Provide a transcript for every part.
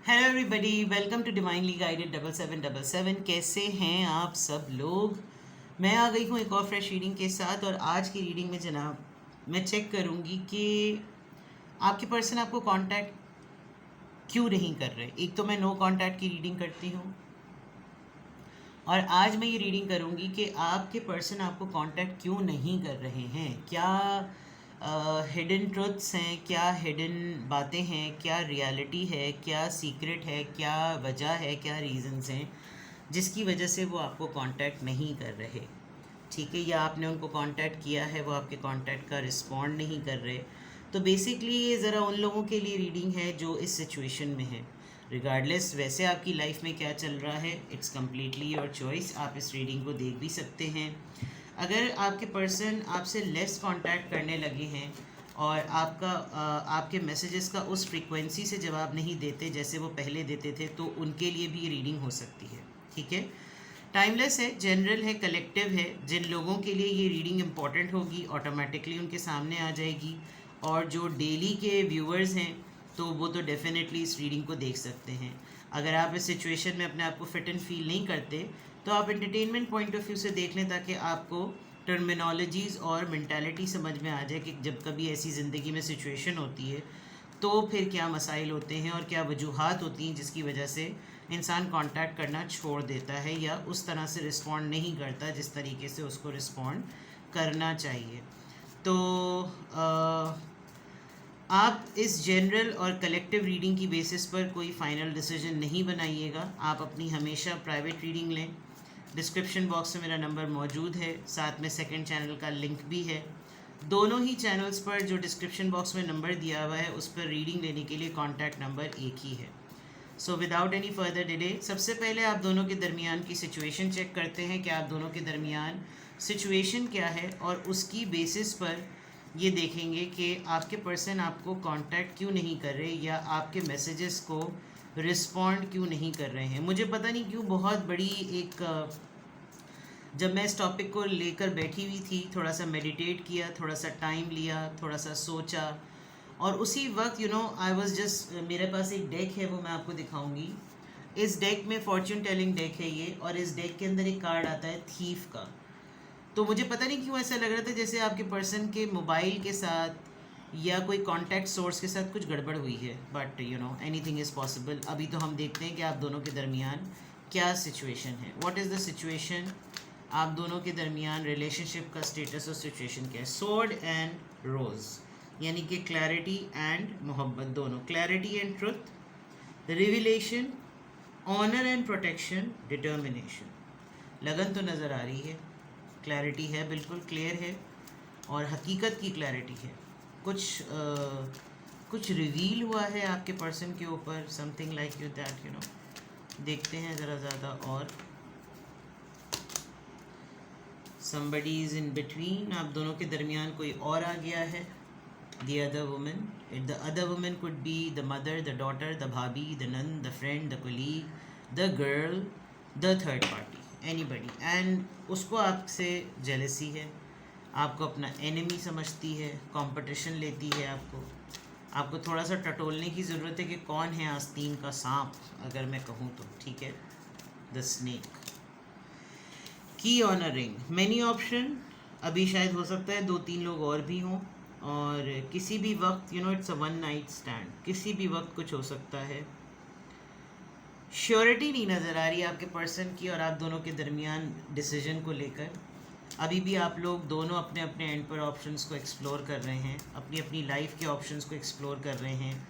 Hello everybody, welcome to divinely guided 7777। कैसे हैं आप सब लोग। मैं आ गई हूँ एक और फ्रेश रीडिंग के साथ। और आज की रीडिंग में जनाब मैं चेक करूँगी कि आपके पर्सन आपको कांटेक्ट क्यों नहीं कर रहे। एक तो मैं नो कांटेक्ट की रीडिंग करती हूँ, और आज मैं ये रीडिंग करूँगी कि आपके पर्सन आपको कांटेक्ट क्यों नहीं कर रहे हैं। क्या हिडन ट्रुथ्स हैं, क्या हिडन बातें हैं, क्या रियलिटी है, क्या सीक्रेट है, क्या वजह है, क्या रीजंस हैं जिसकी वजह से वो आपको कांटेक्ट नहीं कर रहे। ठीक है, या आपने उनको कांटेक्ट किया है, वो आपके कांटेक्ट का रिस्पॉन्ड नहीं कर रहे। तो बेसिकली ये ज़रा उन लोगों के लिए रीडिंग है जो इस सिचुएशन में है। रिगार्डलेस वैसे आपकी लाइफ में क्या चल रहा है, इट्स कम्प्लीटली योर चॉइस। आप इस रीडिंग को देख भी सकते हैं। अगर आपके पर्सन आपसे लेस कांटेक्ट करने लगे हैं और आपके मैसेजेस का उस फ्रीक्वेंसी से जवाब नहीं देते जैसे वो पहले देते थे, तो उनके लिए भी ये रीडिंग हो सकती है। ठीक है, टाइमलेस है, जनरल है, कलेक्टिव है। जिन लोगों के लिए ये रीडिंग इंपॉर्टेंट होगी ऑटोमेटिकली उनके सामने आ जाएगी, और जो डेली के व्यूअर्स हैं तो वो तो डेफिनेटली इस रीडिंग को देख सकते हैं। अगर आप इस सिचुएशन में अपने आप को फिट एंड फील नहीं करते तो आप एंटरटेनमेंट पॉइंट ऑफ व्यू से देख लें, ताकि आपको टर्मिनोलॉजीज़ और मेंटालिटी समझ में आ जाए कि जब कभी ऐसी ज़िंदगी में सिचुएशन होती है तो फिर क्या मसाइल होते हैं और क्या वजूहात होती हैं जिसकी वजह से इंसान कांटेक्ट करना छोड़ देता है या उस तरह से रिस्पॉन्ड नहीं करता जिस तरीके से उसको रिस्पॉन्ड करना चाहिए। तो आप इस जनरल और कलेक्टिव रीडिंग की बेसिस पर कोई फाइनल डिसीजन नहीं बनाइएगा। आप अपनी हमेशा प्राइवेट रीडिंग लें। डिस्क्रिप्शन बॉक्स में मेरा नंबर मौजूद है, साथ में सेकंड चैनल का लिंक भी है। दोनों ही चैनल्स पर जो डिस्क्रिप्शन बॉक्स में नंबर दिया हुआ है उस पर रीडिंग लेने के लिए कॉन्टैक्ट नंबर एक ही है। So without any further delay, सबसे पहले आप दोनों के दरमियान की सिचुएशन चेक करते हैं कि आप दोनों के दरमियान सिचुएशन क्या है, और उसकी बेसिस पर ये देखेंगे कि आपके पर्सन आपको कांटेक्ट क्यों नहीं कर रहे या आपके मैसेजेस को रिस्पॉन्ड क्यों नहीं कर रहे हैं। मुझे पता नहीं क्यों बहुत बड़ी एक जब मैं इस टॉपिक को लेकर बैठी हुई थी, थोड़ा सा मेडिटेट किया, थोड़ा सा टाइम लिया, थोड़ा सा सोचा, और उसी वक्त आई वाज जस्ट, मेरे पास एक डेक है वो मैं आपको दिखाऊंगी। इस डेक में फॉर्च्यून टेलिंग डेक है ये, और इस डेक के अंदर एक कार्ड आता है थीफ का। तो मुझे पता नहीं क्यों ऐसा लग रहा था जैसे आपके पर्सन के मोबाइल के साथ या कोई कॉन्टैक्ट सोर्स के साथ कुछ गड़बड़ हुई है, बट एनीथिंग इज़ पॉसिबल। अभी तो हम देखते हैं कि आप दोनों के दरमियान क्या सिचुएशन है। व्हाट इज़ द सिचुएशन आप दोनों के दरमियान, रिलेशनशिप का स्टेटस और सिचुएशन क्या है। सोर्ड एंड रोज़, यानी कि क्लैरिटी एंड मोहब्बत दोनों, clarity and truth, revelation, honour and protection, determination. लगन तो नज़र आ रही है, क्लैरिटी है, बिल्कुल क्लियर है, और हकीकत की क्लैरिटी है। कुछ रिवील हुआ है आपके पर्सन के ऊपर, समथिंग लाइक यू दैट। देखते हैं ज़रा ज़्यादा। और somebody is in between, आप दोनों के दरमियान कोई और आ गया है। the other woman, the other woman could be the mother, the daughter, the bhabhi, the nun, the friend, the colleague, the girl, the third party, anybody, and उसको आपसे jealousy है, आपको अपना enemy समझती है, competition लेती है। आपको थोड़ा सा टटोलने की ज़रूरत है कि कौन है आस्तीन का सांप, अगर मैं कहूँ तो। ठीक है, द स्नेक। की on a ring, many option. अभी शायद हो सकता है 2-3 लोग और भी हों, और किसी भी वक्त it's a one night stand, किसी भी वक्त कुछ हो सकता है। श्योरिटी नहीं नज़र आ रही आपके पर्सन की और आप दोनों के दरमियान डिसीजन को लेकर। अभी भी आप लोग दोनों अपने अपने एंड पर ऑप्शंस को एक्सप्लोर कर रहे हैं, अपनी अपनी लाइफ के ऑप्शंस को एक्सप्लोर कर रहे हैं।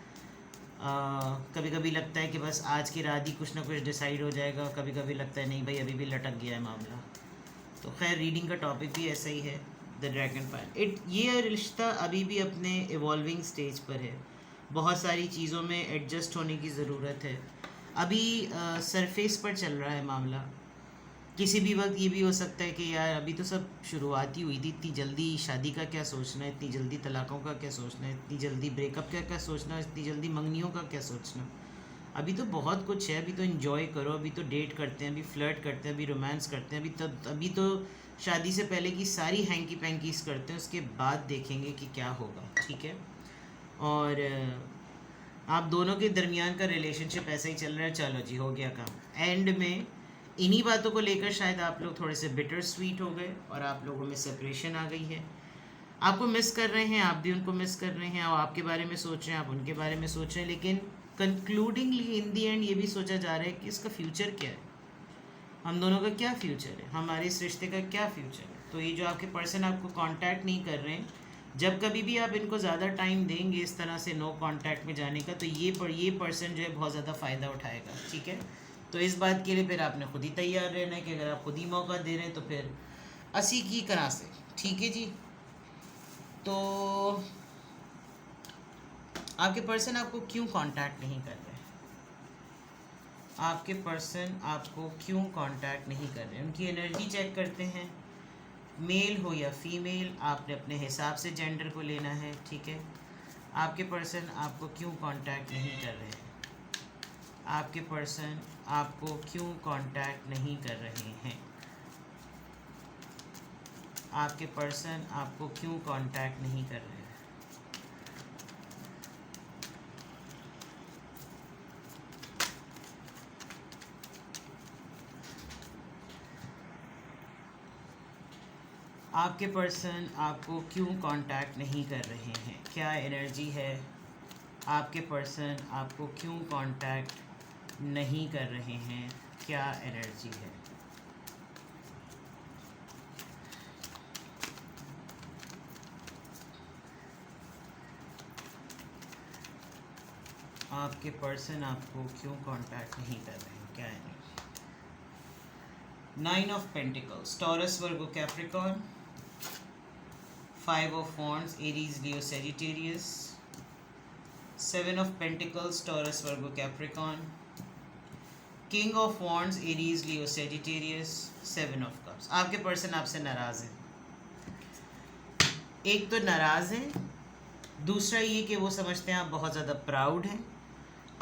कभी कभी लगता है कि बस आज की रात ही कुछ ना कुछ डिसाइड हो जाएगा, कभी कभी लगता है नहीं भाई अभी भी लटक गया है मामला। तो खैर, रीडिंग का टॉपिक भी ऐसा ही है, द ड्रैगन फायर। ये रिश्ता अभी भी अपने इवॉल्विंग स्टेज पर है, बहुत सारी चीज़ों में एडजस्ट होने की ज़रूरत है। अभी सरफेस पर चल रहा है मामला। किसी भी वक्त ये भी हो सकता है कि यार अभी तो सब शुरुआत ही हुई थी, इतनी जल्दी शादी का क्या सोचना है, इतनी जल्दी तलाक़ों का क्या सोचना है, इतनी जल्दी ब्रेकअप का क्या सोचना है, इतनी जल्दी मंगनियों का क्या सोचना। अभी तो बहुत कुछ है, अभी तो इन्जॉय करो, अभी तो डेट करते हैं, अभी फ्लर्ट करते हैं, अभी रोमांस करते हैं, अभी तो शादी से पहले की सारी हैंकी पैंकीज करते हैं, उसके बाद देखेंगे कि क्या होगा। ठीक है, और आप दोनों के दरमियान का रिलेशनशिप ऐसा ही चल रहा है, चलो जी हो गया काम। एंड में इन्हीं बातों को लेकर शायद आप लोग थोड़े से बिटर स्वीट हो गए और आप लोगों में सेपरेशन आ गई है। आपको मिस कर रहे हैं, आप भी उनको मिस कर रहे हैं, और आपके बारे में सोच रहे हैं, आप उनके बारे में सोच रहे हैं, लेकिन कंक्लूडिंगली इन दी एंड ये भी सोचा जा रहा है कि इसका फ्यूचर क्या है, हम दोनों का क्या फ्यूचर है, हमारे इस रिश्ते का क्या फ्यूचर है। तो ये जो आपके पर्सन आपको कांटेक्ट नहीं कर रहे हैं, जब कभी भी आप इनको ज़्यादा टाइम देंगे इस तरह से नो कांटेक्ट में जाने का, तो ये पर्सन जो है बहुत ज़्यादा फ़ायदा उठाएगा, ठीक है। तो इस बात के लिए फिर आपने खुद ही तैयार रहना है कि अगर आप खुद ही मौका दे रहे हैं तो फिर असी की तरह से, ठीक है जी। तो आपके पर्सन आपको क्यों कांटेक्ट नहीं कर रहे, आपके पर्सन आपको क्यों कांटेक्ट नहीं कर रहे, उनकी एनर्जी चेक करते हैं, मेल हो या फीमेल, आपने अपने हिसाब से जेंडर को लेना है, ठीक है। आपके पर्सन आपको क्यों कांटेक्ट नहीं कर रहे हैं, आपके पर्सन आपको क्यों कांटेक्ट नहीं कर रहे हैं, आपके पर्सन आपको क्यों कांटेक्ट नहीं कर रहे हैं। आपके पर्सन आपको क्यों कांटेक्ट नहीं कर रहे हैं, क्या एनर्जी है, आपके पर्सन आपको क्यों कांटेक्ट नहीं कर रहे हैं, क्या एनर्जी है। आपके पर्सन आपको क्यों कांटेक्ट नहीं कर रहे हैं, क्या energy. 9 of pentacles, taurus, Virgo, Capricorn. 5 of wands, Aries, Leo, Sagittarius. 7 of pentacles, Taurus, Virgo, Capricorn. King of wands, Aries, Leo, Sagittarius. 7 of cups. आपके पर्सन आपसे नाराज़ है, एक तो नाराज़ है, दूसरा ये कि वो समझते हैं आप बहुत ज़्यादा प्राउड हैं,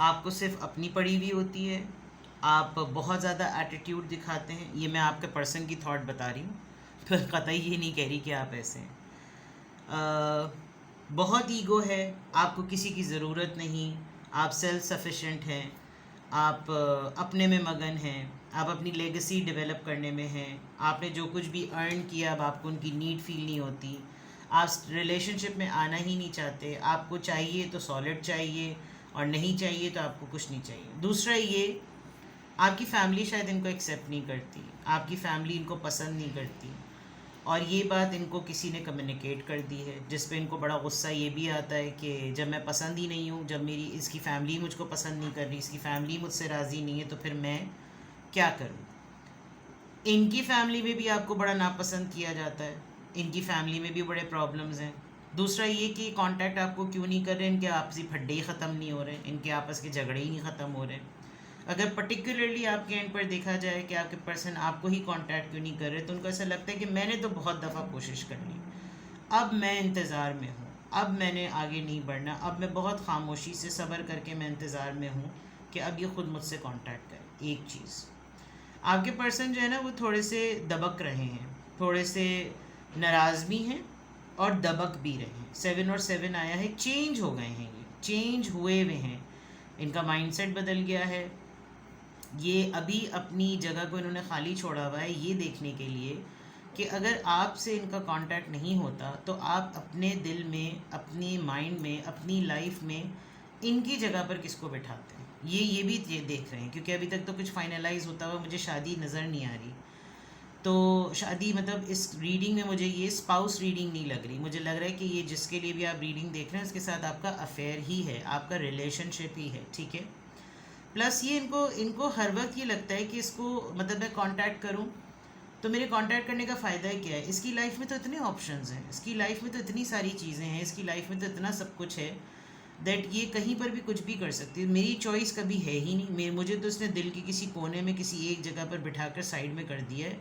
आपको सिर्फ अपनी पड़ी हुई होती है, आप बहुत ज़्यादा एटीट्यूड दिखाते हैं। ये मैं आपके पर्सन की थॉट बता रही हूँ, तो कतई ये नहीं कह रही कि आप ऐसे हैं। बहुत ईगो है, आपको किसी की ज़रूरत नहीं, आप सेल्फ सफिशेंट हैं, आप अपने में मगन हैं, आप अपनी लेगेसी डेवलप करने में हैं, आपने जो कुछ भी अर्न किया अब आपको उनकी नीड फील नहीं होती, आप रिलेशनशिप में आना ही नहीं चाहते, आपको चाहिए तो सॉलिड चाहिए और नहीं चाहिए तो आपको कुछ नहीं चाहिए। दूसरा ये, आपकी फैमिली शायद इनको एक्सेप्ट नहीं करती, आपकी फैमिली इनको पसंद नहीं करती, और ये बात इनको किसी ने कम्युनिकेट कर दी है, जिस पे इनको बड़ा गुस्सा ये भी आता है कि जब मैं पसंद ही नहीं हूँ, जब मेरी इसकी फ़ैमिली मुझको पसंद नहीं कर रही, इसकी फ़ैमिली मुझसे राज़ी नहीं है, तो फिर मैं क्या करूँ। इनकी फ़ैमिली में भी आपको बड़ा नापसंद किया जाता है, इनकी फ़ैमिली में भी बड़े प्रॉब्लम्स हैं। दूसरा ये कि कांटेक्ट आपको क्यों नहीं कर रहे, इनके आपसी फड्डे ही ख़त्म नहीं हो रहे, इनके आपस के झगड़े ही नहीं ख़त्म हो रहे। अगर पर्टिकुलरली आपके एंड पर देखा जाए कि आपके पर्सन आपको ही कांटेक्ट क्यों नहीं कर रहे, तो उनको ऐसा लगता है कि मैंने तो बहुत दफ़ा कोशिश कर ली, अब मैं इंतज़ार में हूँ, अब मैंने आगे नहीं बढ़ना, अब मैं बहुत खामोशी से सब्र करके मैं इंतज़ार में हूँ कि अब ये ख़ुद मुझसे कांटेक्ट करे। एक चीज़, आपके पर्सन जो है ना वो थोड़े से दबक रहे हैं, थोड़े से नाराज़ भी हैं और दबक भी रहे हैं। 7 और 7 आया है, चेंज हो गए हैं, ये चेंज हुए हुए हैं, इनका माइंडसेट बदल गया है। ये अभी अपनी जगह को इन्होंने खाली छोड़ा हुआ है ये देखने के लिए कि अगर आपसे इनका कांटेक्ट नहीं होता तो आप अपने दिल में, अपने माइंड में, अपनी लाइफ में इनकी जगह पर किसको बैठाते हैं, ये भी ये देख रहे हैं, क्योंकि अभी तक तो कुछ फाइनलाइज होता हुआ मुझे शादी नज़र नहीं आ रही। तो शादी मतलब इस रीडिंग में मुझे ये स्पाउस रीडिंग नहीं लग रही, मुझे लग रहा है कि ये जिसके लिए भी आप रीडिंग देख रहे हैं उसके साथ आपका अफेयर ही है, आपका रिलेशनशिप ही है, ठीक है। प्लस ये इनको हर वक्त ये लगता है कि इसको मतलब मैं कांटेक्ट करूं तो मेरे कांटेक्ट करने का फ़ायदा क्या है, इसकी लाइफ में तो इतने ऑप्शंस हैं, इसकी लाइफ में तो इतनी सारी चीज़ें हैं, इसकी लाइफ में तो इतना सब कुछ है दैट ये कहीं पर भी कुछ भी कर सकती है, मेरी चॉइस कभी है ही नहीं। मुझे तो इसने दिल के किसी कोने में किसी एक जगह पर बिठाकर साइड में कर दिया है,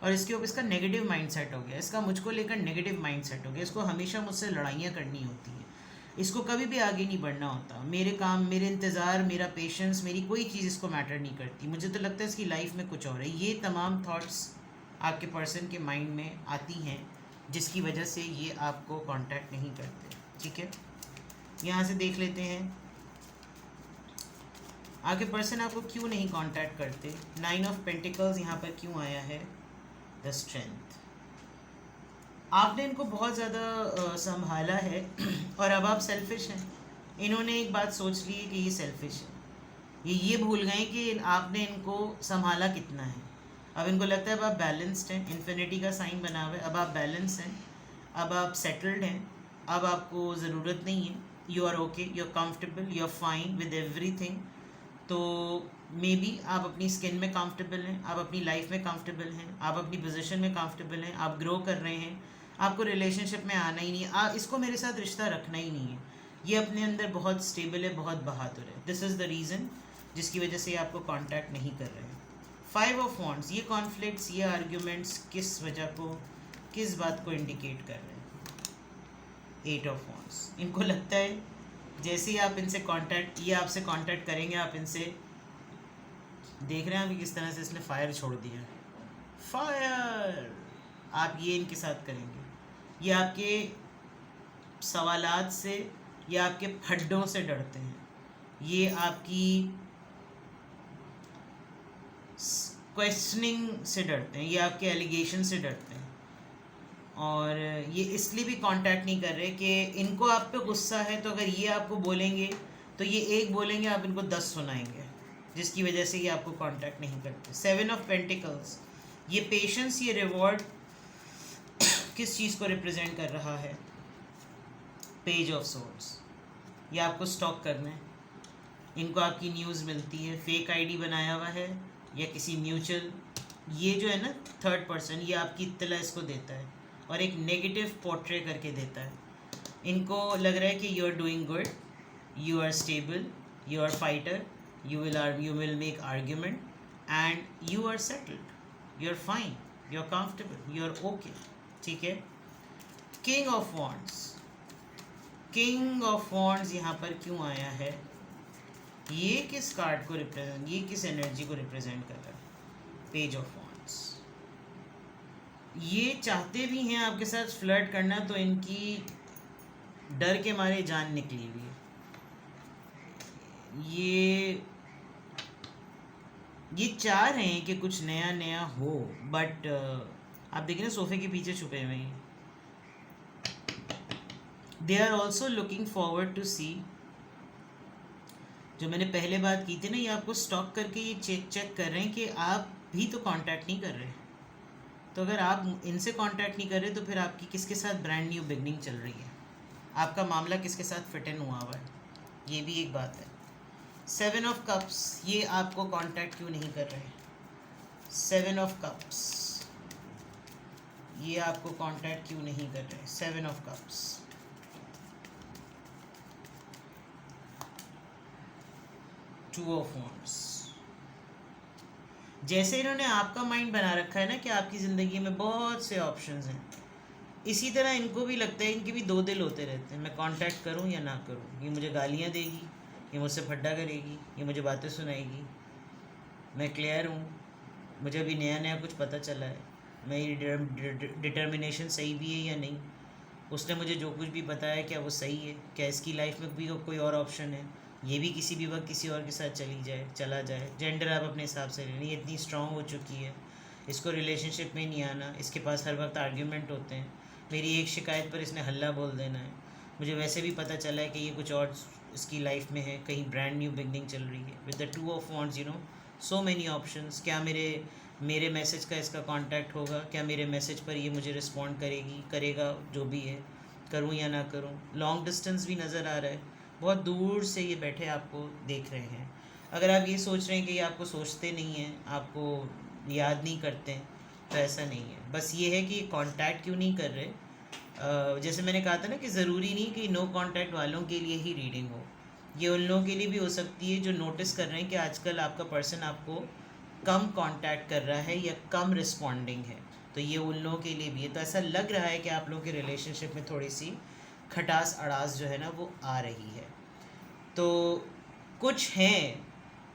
और इसके ऊपर इसका नेगेटिव माइंडसेट हो गया, इसका मुझको लेकर नेगेटिव माइंडसेट हो गया, इसको हमेशा मुझसे लड़ाइयाँ करनी होती हैं, इसको कभी भी आगे नहीं बढ़ना होता, मेरे काम, मेरे इंतज़ार, मेरा पेशेंस, मेरी कोई चीज़ इसको मैटर नहीं करती। मुझे तो लगता है इसकी लाइफ में कुछ और है। ये तमाम थॉट्स आपके पर्सन के माइंड में आती हैं जिसकी वजह से ये आपको कांटेक्ट नहीं करते, ठीक है। यहाँ से देख लेते हैं आपके पर्सन आपको क्यों नहीं कांटेक्ट करते? 9 ऑफ पेंटिकल्स यहाँ पर क्यों आया है? The strength. आपने इनको बहुत ज़्यादा संभाला है और अब आप सेल्फिश हैं। इन्होंने एक बात सोच ली है कि ये सेल्फिश है। ये भूल गए कि आपने इनको संभाला कितना है। अब इनको लगता है अब आप बैलेंस्ड हैं, इन्फिनिटी का साइन बना हुआ है, अब आप बैलेंस हैं, अब आप सेटल्ड हैं, अब आपको ज़रूरत नहीं है, you are okay, you are comfortable, you are fine with everything. तो मे बी आप अपनी स्किन में कंफर्टेबल हैं, आप अपनी लाइफ में कंफर्टेबल हैं, आप अपनी पोजीशन में कंफर्टेबल हैं, आप ग्रो कर रहे हैं, आपको रिलेशनशिप में आना ही नहीं है, इसको मेरे साथ रिश्ता रखना ही नहीं है। ये अपने अंदर बहुत स्टेबल है, बहुत बहादुर है। दिस इज़ द रीज़न जिसकी वजह से ये आपको कांटेक्ट नहीं कर रहे हैं। 5 ऑफ वॉन्ड्स, ये कॉन्फ्लिक्ट्स, ये आर्ग्यूमेंट्स किस वजह को, किस बात को इंडिकेट कर रहे हैं? 8 ऑफ वॉन्ड्स, इनको लगता है जैसे ही आप इनसे कांटेक्ट, ये आपसे कांटेक्ट करेंगे, आप इनसे देख रहे हैं अभी किस तरह से इसने फायर छोड़ दिया, फायर, आप ये इनके साथ करेंगे, ये आपके सवालात से, ये आपके फड्डों से डरते हैं, ये आपकी क्वेश्चनिंग से डरते हैं, ये आपके एलिगेशन से डरते हैं। और ये इसलिए भी कांटेक्ट नहीं कर रहे कि इनको आप पे गुस्सा है, तो अगर ये आपको बोलेंगे तो ये एक बोलेंगे, आप इनको 10 सुनाएंगे, जिसकी वजह से ये आपको कांटेक्ट नहीं करते। 7 ऑफ पेंटिकल्स, ये पेशेंस, ये रिवॉर्ड किस चीज़ को रिप्रेजेंट कर रहा है? पेज ऑफ सोर्ड्स, ये आपको स्टॉक करना है। इनको आपकी न्यूज़ मिलती है, फेक आईडी बनाया हुआ है या किसी म्यूचुअल, ये जो है ना थर्ड पर्सन, ये आपकी इत्तला इसको देता है और एक नेगेटिव पोर्ट्रे करके देता है। इनको लग रहा है कि you are doing good, you are stable, you are fighter, you will make argument and you are settled, you are fine, you are comfortable, you are okay, ठीक है। King of wands, king of wands यहाँ पर क्यों आया है? ये किस card को रिप्रेजेंट, ये किस एनर्जी को रिप्रेजेंट कर रहा है? पेज ऑफ वॉन्ड्स, ये चाहते भी हैं आपके साथ फ्लर्ट करना, तो इनकी डर के मारे जान निकली हुई है। ये चाह रहे हैं कि कुछ नया नया हो, बट आप देखिए ना सोफे के पीछे छुपे हुए हैं। They are also looking forward to see, जो मैंने पहले बात की थी ना, ये आपको स्टॉक करके ये चेक कर रहे हैं कि आप भी तो कांटेक्ट नहीं कर रहे। तो अगर आप इनसे कांटेक्ट नहीं कर रहे तो फिर आपकी किसके साथ ब्रांड न्यू बिगनिंग चल रही है? आपका मामला किसके साथ फिट इन हुआ हुआ है? ये भी एक बात है। 7 ऑफ कप्स, ये आपको कांटेक्ट क्यों नहीं कर रहे? 7 ऑफ कप्स, ये आपको कांटेक्ट क्यों नहीं कर रहे? 7 ऑफ कप्स। 2 ऑफ वॉन्ड्स, जैसे इन्होंने आपका माइंड बना रखा है ना कि आपकी ज़िंदगी में बहुत से ऑप्शंस हैं, इसी तरह इनको भी लगता है, इनके भी 2 दिल होते रहते हैं, मैं कांटेक्ट करूं या ना करूं। ये मुझे गालियां देगी, ये मुझसे फड्डा करेगी, ये मुझे बातें सुनाएगी, मैं क्लियर हूँ, मुझे अभी नया नया कुछ पता चला है, मेरी डिटर्मिनेशन सही भी है या नहीं, उसने मुझे जो कुछ भी बताया क्या वो सही है, क्या इसकी लाइफ में भी कोई और ऑप्शन है, ये भी किसी भी वक्त किसी और के साथ चला जाए। जेंडर आप अपने हिसाब से ले लें, इतनी स्ट्रांग हो चुकी है, इसको रिलेशनशिप में नहीं आना, इसके पास हर वक्त आर्ग्यूमेंट होते हैं, मेरी एक शिकायत पर इसने हल्ला बोल देना है, मुझे वैसे भी पता चला है कि ये कुछ और इसकी लाइफ में है, कहीं ब्रांड न्यू बिगनिंग चल रही है। With the 2 of wands, you know, so many options. क्या मेरे मैसेज का इसका कांटेक्ट होगा? क्या मेरे मैसेज पर ये मुझे रिस्पॉन्ड करेगा? जो भी है, करूँ या ना करूँ। लॉन्ग डिस्टेंस भी नज़र आ रहा है, बहुत दूर से ये बैठे आपको देख रहे हैं। अगर आप ये सोच रहे हैं कि ये आपको सोचते नहीं हैं, आपको याद नहीं करते हैं, तो ऐसा नहीं है। बस ये है कि कांटेक्ट क्यों नहीं कर रहे। जैसे मैंने कहा था ना कि ज़रूरी नहीं कि नो कांटेक्ट वालों के लिए ही रीडिंग हो, ये उन लोगों के लिए भी हो सकती है जो नोटिस कर रहे हैं कि आजकल आपका पर्सन आपको कम कांटेक्ट कर रहा है या कम रिस्पॉन्डिंग है, तो ये उन लोगों के लिए भी है। तो ऐसा लग रहा है कि आप लोगों के रिलेशनशिप में थोड़ी सी खटास अड़ास जो है ना वो आ रही है। तो कुछ हैं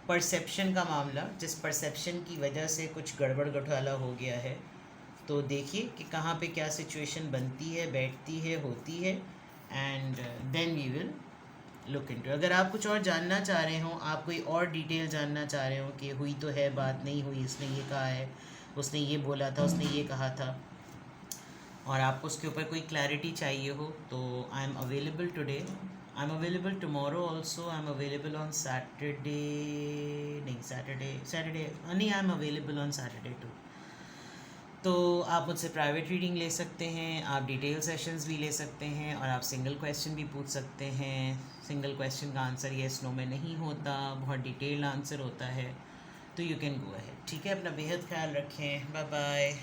परसेप्शन का मामला, जिस परसेप्शन की वजह से कुछ गड़बड़ घोटाला हो गया है। तो देखिए कि कहाँ पे क्या सिचुएशन बनती है, बैठती है, होती है, and then we will look into. अगर आप कुछ और जानना चाह रहे हो, आप कोई और डिटेल जानना चाह रहे हो कि हुई तो है बात, नहीं हुई, इसने ये कहा है, उसने ये बोला था, उसने ये कहा था, और आपको उसके ऊपर कोई क्लैरिटी चाहिए हो, तो I am available today, I am available tomorrow also, I am available on Saturday, नहीं सैटरडे नहीं, I am available on Saturday too. तो आप मुझसे प्राइवेट रीडिंग ले सकते हैं, आप डिटेल सेशंस भी ले सकते हैं, और आप सिंगल क्वेश्चन भी पूछ सकते हैं। सिंगल क्वेश्चन का आंसर येस नो में नहीं होता, बहुत डिटेल्ड आंसर होता है, तो यू कैन गो अहेड। ठीक है, अपना बेहद ख्याल रखें, बाय बाय।